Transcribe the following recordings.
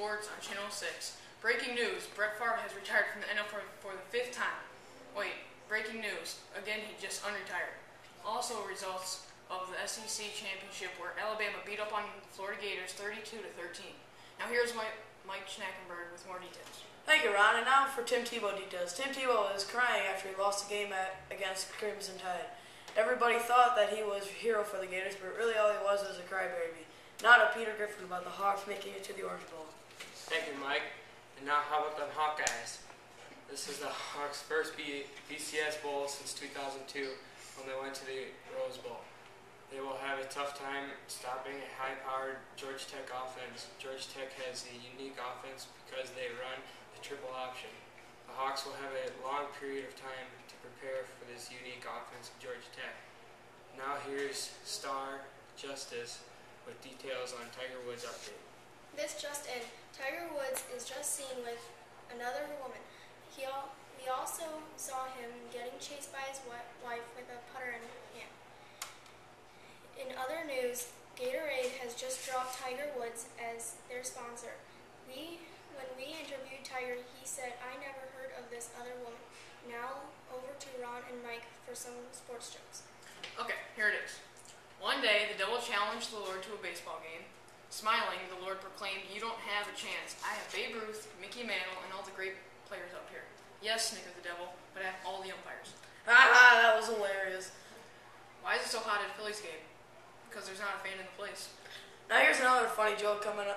Sports on Channel 6. Breaking news, Brett Favre has retired from the NFL for the 5th time. Wait, breaking news, again he just unretired. Also results of the SEC Championship where Alabama beat up on the Florida Gators 32-13. Now here's Mike Schnackenberg with more details. Thank you, Ron. And now for Tim Tebow details. Tim Tebow was crying after he lost the game against Crimson Tide. Everybody thought that he was a hero for the Gators, but really all he was a crybaby. Not a Peter Griffin about the Hawks making it to the Orange Bowl. Thank you, Mike. And now how about them Hawkeyes? This is the Hawks' first BCS Bowl since 2002 when they went to the Rose Bowl. They will have a tough time stopping a high-powered Georgia Tech offense. Georgia Tech has a unique offense because they run the triple option. The Hawks will have a long period of time to prepare for this unique offense of Georgia Tech. Now here's Star Justice with details on Tiger Woods' update. This just in, Tiger Woods is just seen with another woman. We also saw him getting chased by his wife with a putter in hand. In other news, Gatorade has just dropped Tiger Woods as their sponsor. When we interviewed Tiger, he said, "I never heard of this other woman." Now over to Ron and Mike for some sports jokes. Okay, here it is. One day, the devil challenged the Lord to a baseball game. Smiling, the Lord proclaimed, "You don't have a chance. I have Babe Ruth, Mickey Mantle, and all the great players up here." "Yes," snickered the devil, "but I have all the umpires." Ha, that was hilarious. Why is it so hot at a Phillies game? Because there's not a fan in the place. Now here's another funny joke coming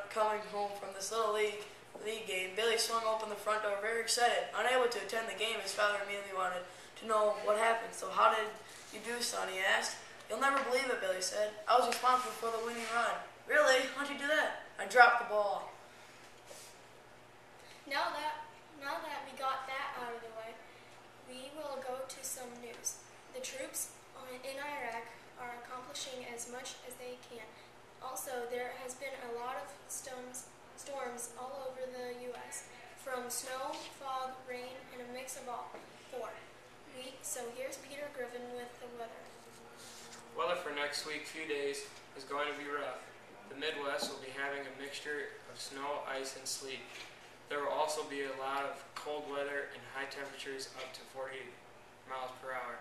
home from this little league game. Billy swung open the front door very excited. Unable to attend the game, his father immediately wanted to know what happened. "So how did you do, son?" he asked. "You'll never believe it," Billy said. "I was responsible for the winning run." "Really? How'd you do that?" "I dropped the ball." Now that we got that out of the way, we will go to some news. The troops in Iraq are accomplishing as much as they can. Also, there has been a lot of storms all over the U.S., from snow, fog, rain, and a mix of all four. So here's Peter Griffin with the weather. Weather for next week, few days, is going to be rough. The Midwest will be having a mixture of snow, ice, and sleet. There will also be a lot of cold weather and high temperatures up to 40 miles per hour.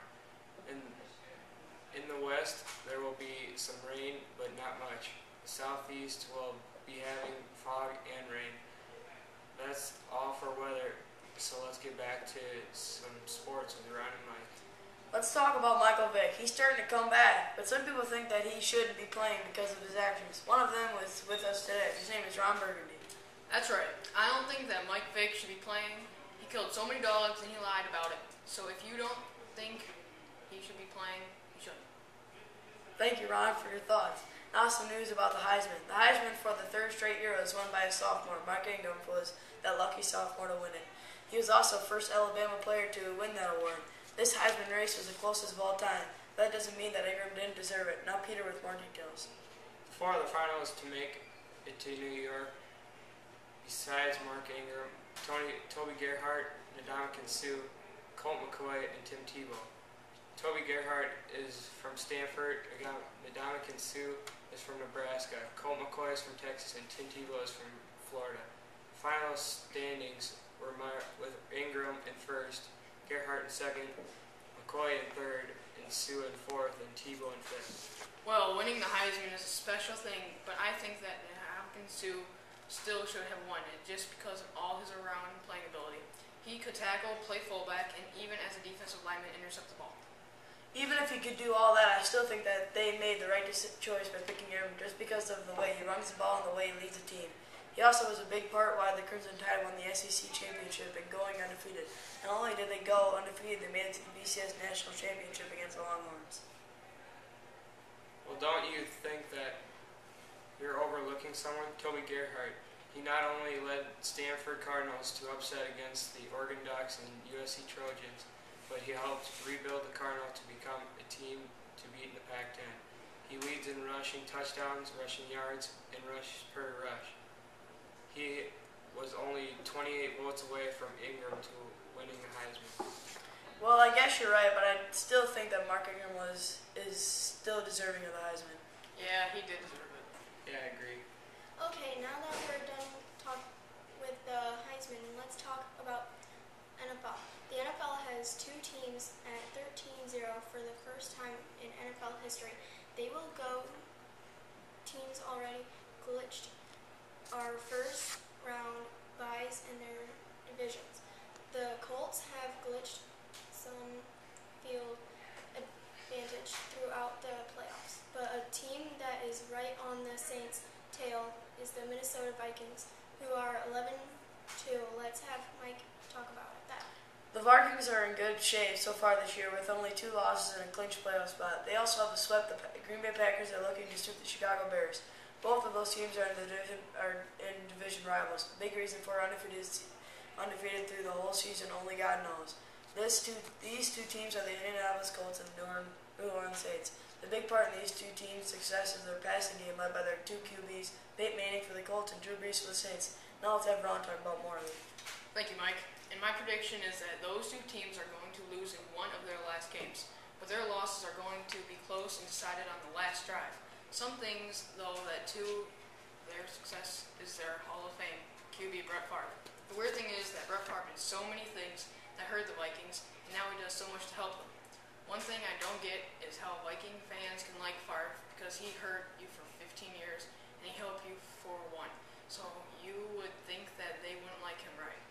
In the west, there will be some rain, but not much. The southeast will be having fog and rain. That's all for weather, so let's get back to some sports with Ron and Mike. Let's talk about Michael Vick. He's starting to come back, but some people think that he shouldn't be playing because of his actions. One of them was with us today. His name is Ron Burgundy. That's right. I don't think that Mike Vick should be playing. He killed so many dogs and he lied about it. So if you don't think he should be playing, he shouldn't. Thank you, Ron, for your thoughts. Now some news about the Heisman. The Heisman for the third straight year was won by a sophomore. Mark Ingram was that lucky sophomore to win it. He was also the first Alabama player to win that award. This Heisman race was the closest of all time. That doesn't mean that Ingram didn't deserve it. Now Peter with more details. Four of the finalists to make it to New York, besides Mark Ingram, Toby Gerhart, Ndamukong Suh, Colt McCoy, and Tim Tebow. Toby Gerhart is from Stanford, Ndamukong Suh is from Nebraska, Colt McCoy is from Texas, and Tim Tebow is from Florida. Final standings were with Ingram in first, Gerhart in second, McCoy in third, and Suh in fourth, and Tebow in fifth. Well, winning the Heisman is a special thing, but I think that Ndamukong Suh still should have won it just because of all his around playing ability. He could tackle, play fullback, and even as a defensive lineman, intercept the ball. Even if he could do all that, I still think that they made the right choice by picking him just because of the way he runs the ball and the way he leads the team. He also was a big part why the Crimson Tide won the SEC Championship and going undefeated. Not only did they go undefeated, they made it to the BCS National Championship against the Longhorns. Well, don't you think that you're overlooking someone? Toby Gerhart. He not only led Stanford Cardinals to upset against the Oregon Ducks and USC Trojans, but he helped rebuild the Cardinals to become a team to beat in the Pac-10. He leads in rushing touchdowns, rushing yards, and rush per rush. He was only 28 votes away from Ingram to winning the Heisman. Well, I guess you're right, but I still think that Mark Ingram is still deserving of the Heisman. Yeah, he did deserve it. Yeah, I agree. Okay, now that we're done with the Heisman, let's talk about NFL. The NFL has two teams at 13-0 for the first time in NFL history. They will go. Teams already glitched our first round buys in their divisions. The Colts have glitched some field advantage throughout the playoffs, but a team that is right on the Saints' tail is the Minnesota Vikings, who are 11-2. Let's have Mike talk about that. The Vikings are in good shape so far this year with only 2 losses and a clinched playoff spot. They also have swept the Green Bay Packers and are looking to sweep the Chicago Bears. Both of those teams are in division rivals. The big reason for undefeated through the whole season, only God knows. These two teams are the Indianapolis Colts and the New Orleans Saints. The big part in these two teams' success is their passing game led by their 2 QBs, Peyton Manning for the Colts and Drew Brees for the Saints. Now let's have Ron talk about more of it. Thank you, Mike. And my prediction is that those two teams are going to lose in one of their last games, but their losses are going to be close and decided on the last drive. Some things, though, that to their success is their Hall of Fame QB Brett Favre. The weird thing is that Brett Favre did so many things that hurt the Vikings, and now he does so much to help them. One thing I don't get is how Viking fans can like Favre because he hurt you for 15 years and he helped you for one. So you would think that they wouldn't like him, right?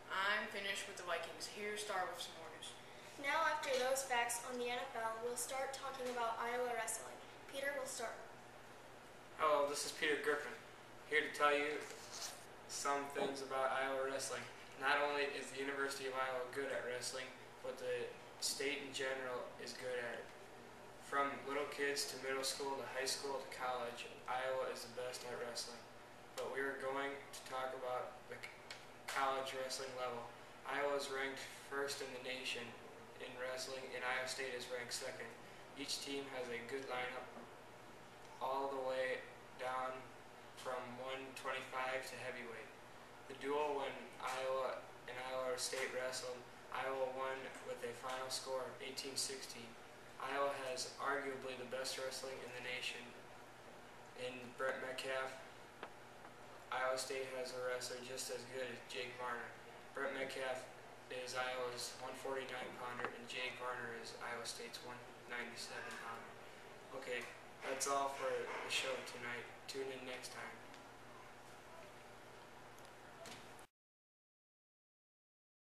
I'm finished with the Vikings. Here's Star with some more news. Now, after those facts on the NFL, we'll start talking about Iowa wrestling. Peter will start. Hello, this is Peter Griffin, here to tell you some things about Iowa wrestling. Not only is the University of Iowa good at wrestling, but the state in general is good at it. From little kids to middle school to high school to college, Iowa is the best at wrestling. But we are going to talk about the college wrestling level. Iowa is ranked first in the nation in wrestling, and Iowa State is ranked second. Each team has a good lineup all the way down from 125 to heavyweight. The duel when Iowa and Iowa State wrestled, Iowa won with a final score of 18-16. Iowa has arguably the best wrestling in the nation in Brett Metcalf. Iowa State has a wrestler just as good as Jake Varner. Brett Metcalf is Iowa's 149-pounder, and Jake Varner is Iowa State's 197-pounder. Okay, that's all for the show tonight. Tune in next time.